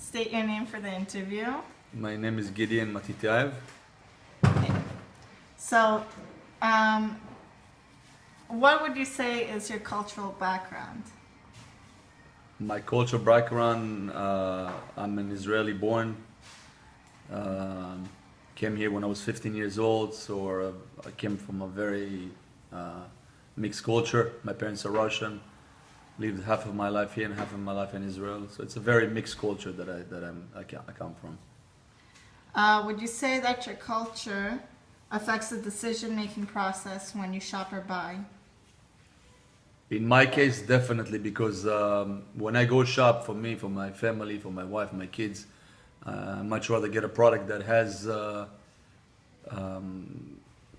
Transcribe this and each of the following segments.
State your name for the interview. My name is Gideon Matitaev. Okay. So, what would you say is your cultural background? My cultural background, I'm an Israeli born. Came here when I was 15 years old, so I came from a very mixed culture. My parents are Russian. Lived half of my life here and half of my life in Israel. So it's a very mixed culture that I come from. Would you say that your culture affects the decision-making process when you shop or buy? In my case, definitely, because when I go shop for me, for my family, for my wife, my kids, I much rather get a product that has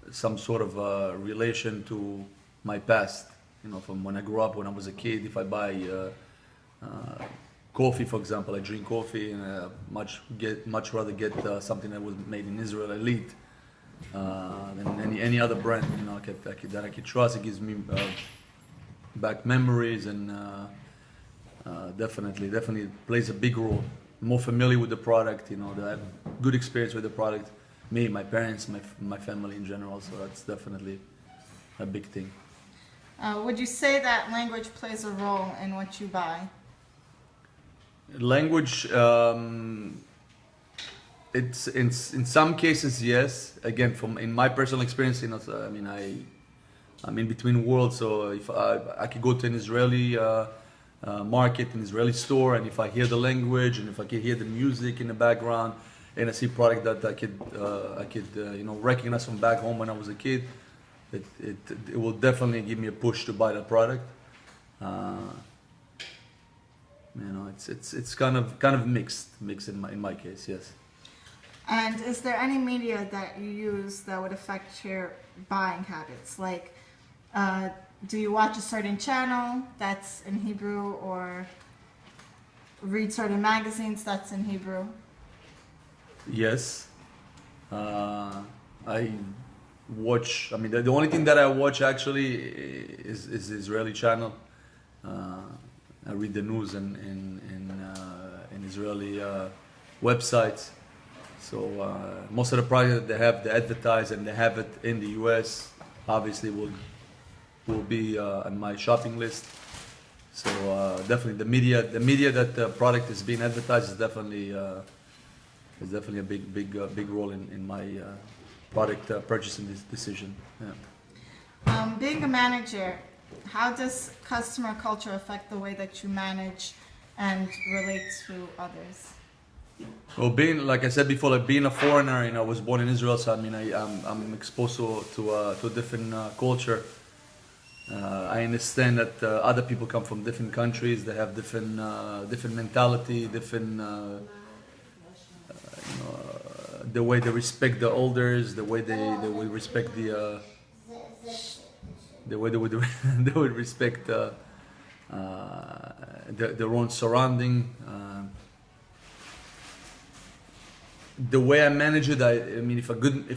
some sort of relation to my past. You know, from when I grew up, when I was a kid. If I buy coffee, for example, I drink coffee, and much rather get something that was made in Israel, elite, than any other brand. You know, that I could trust. It gives me back memories, and definitely plays a big role. More familiar with the product, you know, that I have good experience with the product. Me, my parents, my family in general. So that's definitely a big thing. Would you say that language plays a role in what you buy? Language, it's in some cases yes. Again, in my personal experience, you know, I mean, I'm in between worlds. So if I could go to an Israeli market, an Israeli store, and if I hear the language and if I can hear the music in the background, and I see product that I could you know, recognize from back home when I was a kid, it will definitely give me a push to buy that product. You know, it's kind of mixed in my case, yes. And is there any media that you use that would affect your buying habits? Like, do you watch a certain channel that's in Hebrew, or read certain magazines that's in Hebrew? Yes. I watch, I mean, the only thing that I watch actually is the Israeli channel. I read the news in Israeli websites. So most of the products that they have, they advertise and they have it in the US, obviously will be on my shopping list. So definitely the media that the product is being advertised is definitely a big role in my product purchasing decision. Yeah. Being a manager, how does customer culture affect the way that you manage and relate to others? Well, like I said before, like being a foreigner, you know, I was born in Israel, so I mean, I'm exposed to a different culture. I understand that other people come from different countries. They have different mentality, different you know, the way they respect the elders, the way they will respect the way they would they would respect their own surrounding. The way I manage it, I mean, if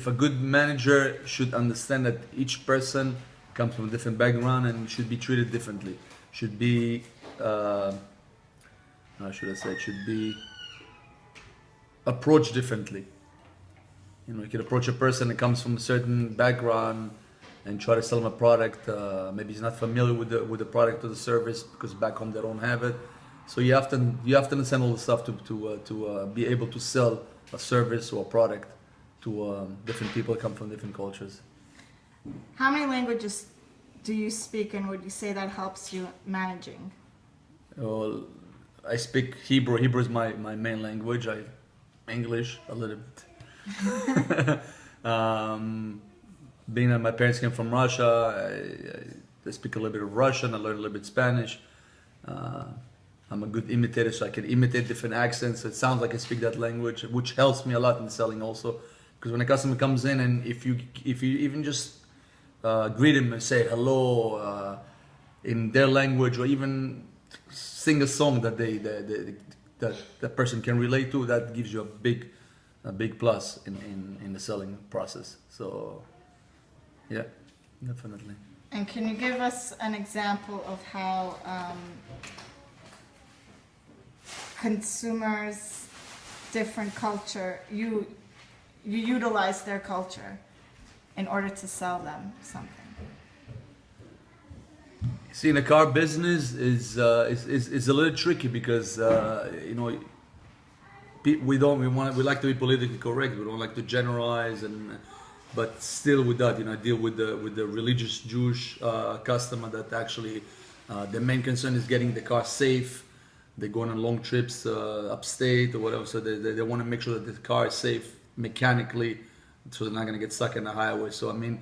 a good manager should understand that each person comes from a different background and should be treated differently. Should be, how should I say? It should be approached differently. You know, you can approach a person that comes from a certain background and try to sell him a product. Maybe he's not familiar with the product or the service because back home they don't have it. So you have to understand all the stuff to be able to sell a service or a product to different people that come from different cultures. How many languages do you speak, and would you say that helps you managing? Well, I speak Hebrew. Hebrew is my main language. English a little bit. Being that my parents came from Russia, I speak a little bit of Russian. I learned a little bit Spanish. I'm a good imitator, so I can imitate different accents. It sounds like I speak that language, which helps me a lot in selling also. Because when a customer comes in, and if you even just greet him and say hello in their language, or even sing a song that that person can relate to, that gives you a big plus in the selling process. So yeah, definitely. And can you give us an example of consumers, different culture, you utilize their culture in order to sell them something. See, in the car business is a little tricky because you know we like to be politically correct. We don't like to generalize, but still with that, you know, I deal with the religious Jewish customer that actually the main concern is getting the car safe. They're going on long trips upstate or whatever, so they want to make sure that the car is safe mechanically, so they're not going to get stuck in the highway. So I mean,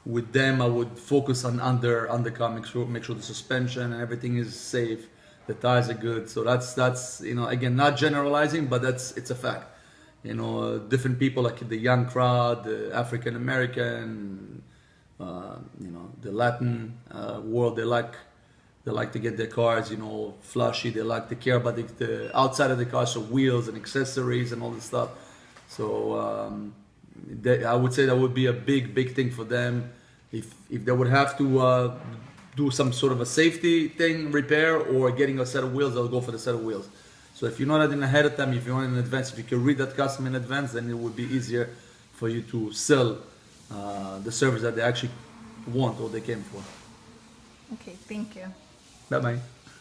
with them, I would focus on undercar, make sure the suspension and everything is safe, the tires are good. So that's you know, again, not generalizing, but it's a fact. You know, different people, like the young crowd, the African American, you know, the Latin world, they like to get their cars, you know, flashy. They like to care about the outside of the car, so wheels and accessories and all this stuff. So I would say that would be a big thing for them. If they would have to do some sort of a safety thing, repair, or getting a set of wheels, they'll go for the set of wheels. So if you know that in ahead of time, if you know in advance, if you can read that customer in advance, then it would be easier for you to sell the service that they actually want or they came for. Okay, thank you. Bye bye.